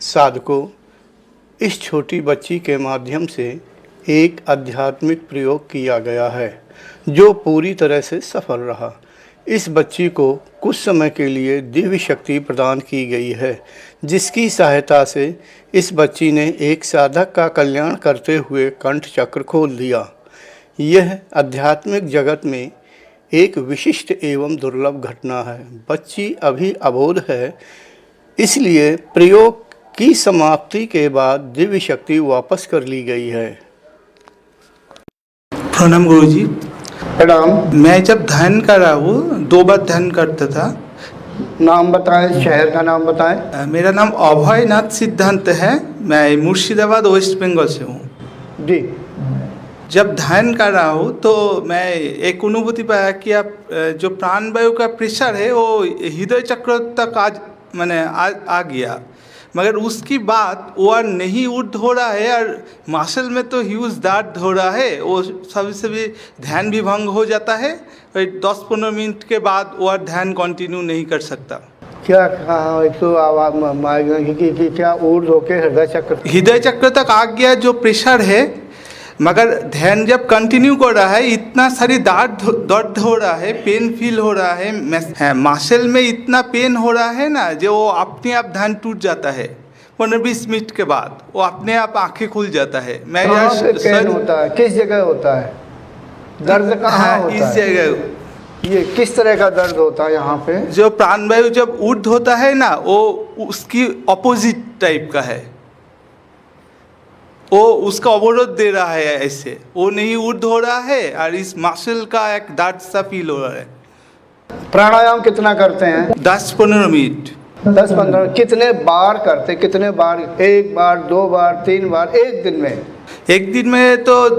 साधकों, इस छोटी बच्ची के माध्यम से एक आध्यात्मिक प्रयोग किया गया है जो पूरी तरह से सफल रहा। इस बच्ची को कुछ समय के लिए दिव्य शक्ति प्रदान की गई है, जिसकी सहायता से इस बच्ची ने एक साधक का कल्याण करते हुए कंठ चक्र खोल दिया। यह आध्यात्मिक जगत में एक विशिष्ट एवं दुर्लभ घटना है। बच्ची अभी अबोध है, इसलिए प्रयोग की समाप्ति के बाद दिव्य शक्ति वापस कर ली गई है। प्रणाम गुरुजी। प्रणाम। मैं जब ध्यान कर रहा हूँ 2 बार ध्यान करता था। नाम बताएं, शहर का नाम बताएं। मेरा नाम अभयनाथ सिद्धांत है। मैं मुर्शिदाबाद वेस्ट बंगाल से हूँ जी। जब ध्यान कर रहा हूँ तो मैं एक अनुभूति पाया कि आप जो प्राणवायु का प्रेशर है वो हृदय चक्र तक आ गया, मगर उसकी बात वो नहीं उठ हो रहा है और मसल में तो ह्यूज दर्द हो रहा है। वो सभी ध्यान भी भंग हो जाता है और 10-15 मिनट के बाद वो ध्यान कंटिन्यू नहीं कर सकता। क्या कहा? एक तो आवाज कि क्या ऊर्ध्व होके हृदय चक्र तक आ गया जो प्रेशर है, मगर ध्यान जब कंटिन्यू कर रहा है इतना सारी दर्द हो रहा है, पेन फील हो रहा है, मसल में इतना पेन हो रहा है ना जो वो अपने आप ध्यान टूट जाता है। 15-20 मिनट के बाद वो अपने आप आंखें खुल जाता है। मैं पेन होता है? किस जगह होता है दर्द? कहाँ होता है? इस जगह। ये किस तरह का दर्द होता है यहाँ पे? जो प्राणवायु जब ऊर्ध्व होता है ना वो उसकी अपोजिट टाइप का है, वो उसका अवरोध दे रहा है। ऐसे वो नहीं ऊर्ध्व हो रहा है और इस मसल का एक दर्द सा फील हो रहा है। प्राणायाम कितना करते हैं? 10-15 मिनट। 10-15 कितने बार करते? कितने बार? 1 बार, 2 बार, 3 बार एक दिन में? एक दिन में तो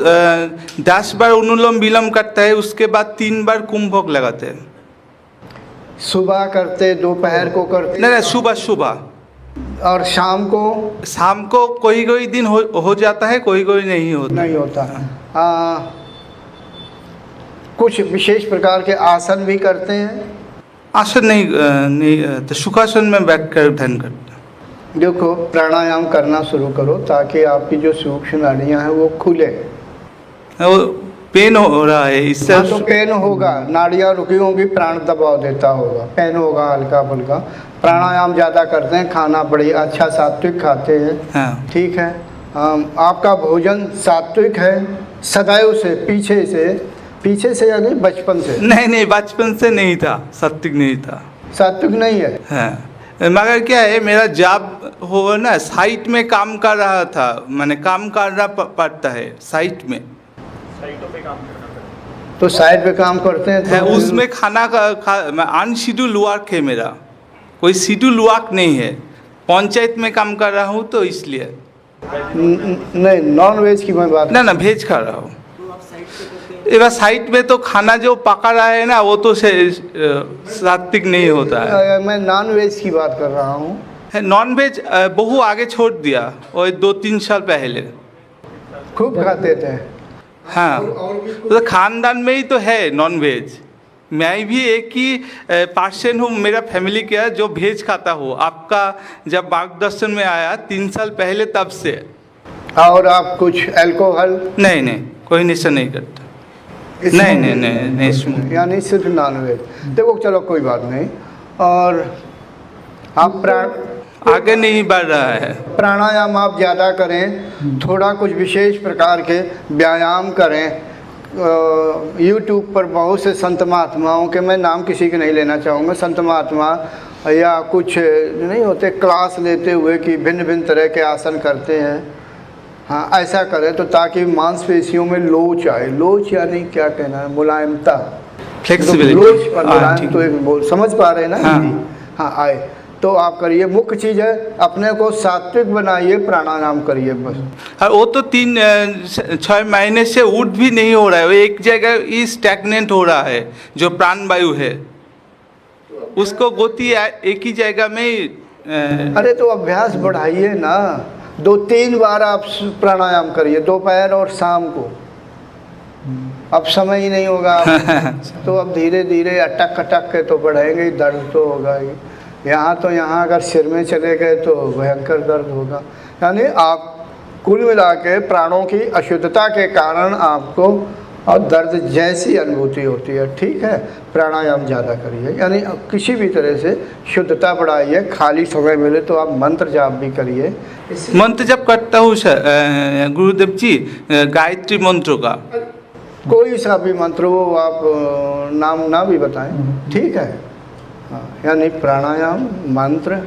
10 बार अनुलोम विलोम करता है, उसके बाद 3 बार कुंभक लगाते हैं। सुबह करते, दोपहर को करते? नहीं, सुबह। और शाम को कोई दिन हो जाता है, कोई नहीं होता। कुछ विशेष प्रकार के आसन भी करते हैं? आसन नहीं तो सुखासन में बैठ कर ध्यान करते हैं। देखो, प्राणायाम करना शुरू करो ताकि आपकी जो सूक्ष्म नाड़ियाँ हैं वो खुले। वो पेन हो रहा है इससे। तो पेन होगा, नाड़ियाँ रुकी होंगी, प्राण दबाव देता होगा, पेन होगा हल्का फुल्का। प्राणायाम ज़्यादा करते हैं, खाना बड़ी अच्छा सात्विक खाते हैं। हाँ। ठीक है। आपका भोजन सात्विक है सदैव से? पीछे से यानी बचपन से? नहीं, बचपन से नहीं था, सात्विक नहीं था। सात्विक नहीं है? हाँ, मगर क्या है, मेरा जॉब हो ना साइट में काम कर रहा था, मैंने काम करना पड़ता है साइट में। साइटों पे काम करना पड़ता है। तो साइट पे काम करते हैं तो उसमें खाना अनशेड्यूल वर्क है मेरा, कोई शेड्यूल वर्क नहीं है। पंचायत में काम कर रहा हूँ तो इसलिए। नहीं, नॉन वेज की मैं बात ना वेज खा रहा हूँ। एवं साइट में तो खाना जो पका रहा है ना वो तो सात्विक नहीं होता है। मैं नॉन वेज की बात कर रहा हूँ। नॉन वेज बहु आगे छोड़ दिया, और 2-3 साल पहले खूब खाते थे। हाँ, तो खानदान में ही तो है नॉन वेज। मैं भी एक ही पर्सन हूँ मेरा फैमिली का जो वेज खाता हूँ। आपका जब मार्गदर्शन में आया 3 साल पहले तब से। और आप कुछ अल्कोहल? नहीं, कोई नशा नहीं करता। नहीं, यानी सिर्फ नॉन वेज। देखो, चलो कोई बात नहीं। और आप आगे नहीं बढ़ रहा है। प्राणायाम आप ज़्यादा करें, थोड़ा कुछ विशेष प्रकार के व्यायाम करें। यूट्यूब पर बहुत से संत महात्माओं के, मैं नाम किसी के नहीं लेना चाहूँगा, संत महात्मा या कुछ नहीं होते क्लास लेते हुए कि भिन्न भिन्न तरह के आसन करते हैं। हाँ, ऐसा करें तो ताकि मांसपेशियों में लोच आए। लोच यानी क्या कहना है? मुलायमता, फ्लेक्सिबिलिटी। लोच पर मुलायम तो एक समझ पा रहे हैं ना? हाँ, आए तो आप करिए। मुख्य चीज़ है अपने को सात्विक बनाइए, प्राणायाम करिए बस। और वो तो 3-6 महीने से उठ भी नहीं हो रहा है, वो एक जगह ही स्टैग्नेंट हो रहा है। जो प्राणवायु है उसको गति एक ही जगह में अरे तो अभ्यास बढ़ाइए ना, 2-3 बार आप प्राणायाम करिए, दोपहर और शाम को। अब समय ही नहीं होगा तो अब धीरे धीरे अटक अटक के तो बढ़ेंगे ही, दर्द तो होगा ही। यहाँ अगर सिर में चले गए तो भयंकर दर्द होगा। यानी आप कुल मिला के प्राणों की अशुद्धता के कारण आपको और दर्द जैसी अनुभूति होती है। ठीक है, प्राणायाम ज़्यादा करिए, यानी किसी भी तरह से शुद्धता बढ़ाइए। खाली समय मिले तो आप मंत्र जाप भी करिए। मंत्र जप करता हूँ गुरुदेव जी, गायत्री मंत्र का। कोई सा भी मंत्र हो आप नाम ना भी बताएं, ठीक है। हाँ, यानी प्राणायाम, मंत्र,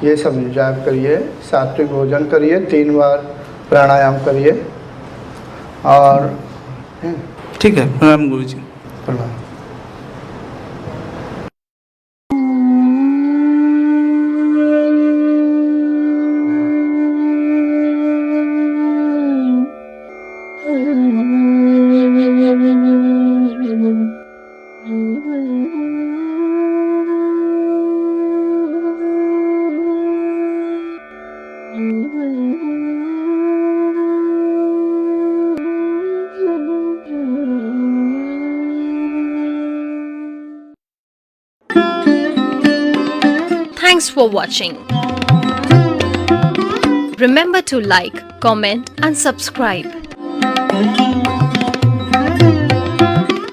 ये सब जाप करिए, सात्विक भोजन करिए, 3 बार प्राणायाम करिए और ठीक है। प्रणाम गुरु जी। प्रणाम। Thanks for watching. Remember to like, comment and subscribe.